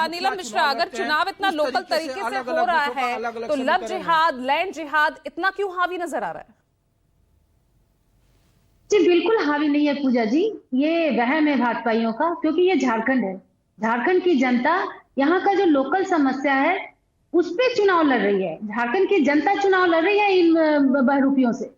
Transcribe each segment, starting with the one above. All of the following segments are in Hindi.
नीलम मिश्रा, अगर चुनाव इतना लोकल तरीके से हो रहा है तो लव जिहाद, लैंड जिहाद इतना क्यों हावी नजर आ रहा है? जी बिल्कुल हावी नहीं है पूजा जी, ये वहम है भाजपाइयों का, क्योंकि ये झारखंड है। झारखंड की जनता यहाँ का जो लोकल समस्या है उस पे चुनाव लड़ रही है। झारखंड की जनता चुनाव लड़ रही है इन बहरूपियों से।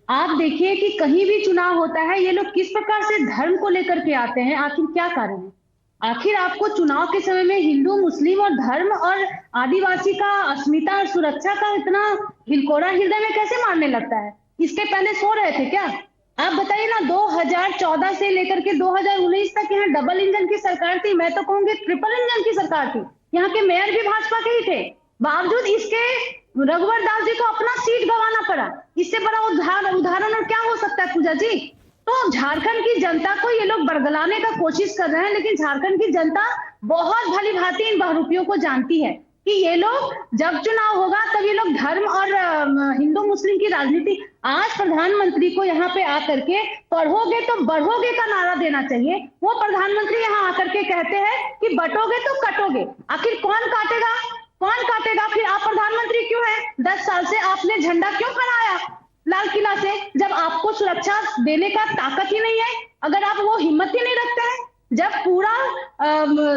आप देखिए कि कहीं भी चुनाव होता है ये लोग किस प्रकार से धर्म को लेकर के आते हैं। आखिर क्या कारण है? आखिर आपको चुनाव के समय में हिंदू, मुस्लिम और धर्म और आदिवासी का अस्मिता और सुरक्षा का इतना हिलकोरा हृदय में कैसे मारने लगता है? इसके पहले सो रहे थे क्या? आप बताइए ना, 2014 से लेकर के 2019 तक यहाँ डबल इंजन की सरकार थी, मैं तो कहूंगी ट्रिपल इंजन की सरकार थी। यहाँ के मेयर भी भाजपा के ही थे, बावजूद इसके रघुवर दास जी को अपना सीट गंवाना पड़ा। इससे बड़ा उदाहरण और क्या हो सकता है पूजा जी? तो झारखंड की जनता को ये लोग बरगलाने का कोशिश कर रहे हैं, लेकिन झारखंड की जनता बहुत भली भांति इन बहरूपियों को जानती है कि ये लोग जब चुनाव होगा तब ये लोग धर्म और हिंदू मुस्लिम की राजनीति। आज प्रधानमंत्री को यहाँ पे आकर के पढ़ोगे तो बढ़ोगे का नारा देना चाहिए। वो प्रधानमंत्री यहाँ आकर के कहते हैं कि बटोगे तो कटोगे। आखिर कौन काटेगा? कौन काटेगा? फिर आप प्रधानमंत्री क्यों है? 10 साल से आपने झंडा क्यों फहराया लाल किला से, जब आपको सुरक्षा देने का ताकत ही नहीं है? अगर आप वो हिम्मत ही नहीं रखते हैं, जब पूरा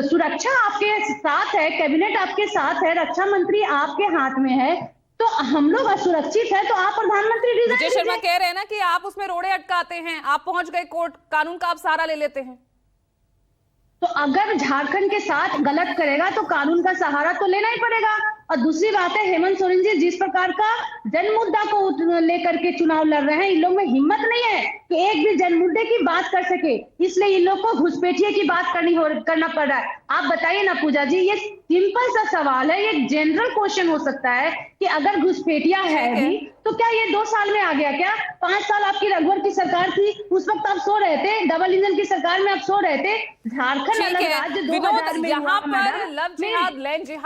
सुरक्षा आपके साथ है, कैबिनेट आपके साथ है, रक्षा मंत्री आपके हाथ में है, तो हम लोग असुरक्षित है तो आप प्रधानमंत्री रिजाइन विजय शर्मा कह रहे हैं ना कि आप उसमें रोड़े अटकाते हैं, आप पहुंच गए कोर्ट, कानून का आप सहारा ले लेते हैं। तो अगर झारखंड के साथ गलत करेगा तो कानून का सहारा तो लेना ही पड़ेगा। और दूसरी बात है, हेमंत सोरेन जी जिस प्रकार का जन मुद्दा को लेकर के चुनाव लड़ रहे हैं, इन लोग में हिम्मत नहीं है कि एक भी जन मुद्दे की बात कर सके, इसलिए इन लोग को घुसपैठिए की बात करना पड़ रहा है। आप बताइए ना पूजा जी, ये सिंपल सा सवाल है, ये जनरल क्वेश्चन हो सकता है कि अगर घुसपैठिया है भी तो क्या ये 2 साल में आ गया क्या? 5 साल आपकी रघुवर की सरकार थी, उस वक्त आप सो रहे थे, डबल इंजन की सरकार में आप सो रहे थे। झारखंड अलग राज्य 2000 में यहाँ पर लव जिहाद, लैंड जिहाद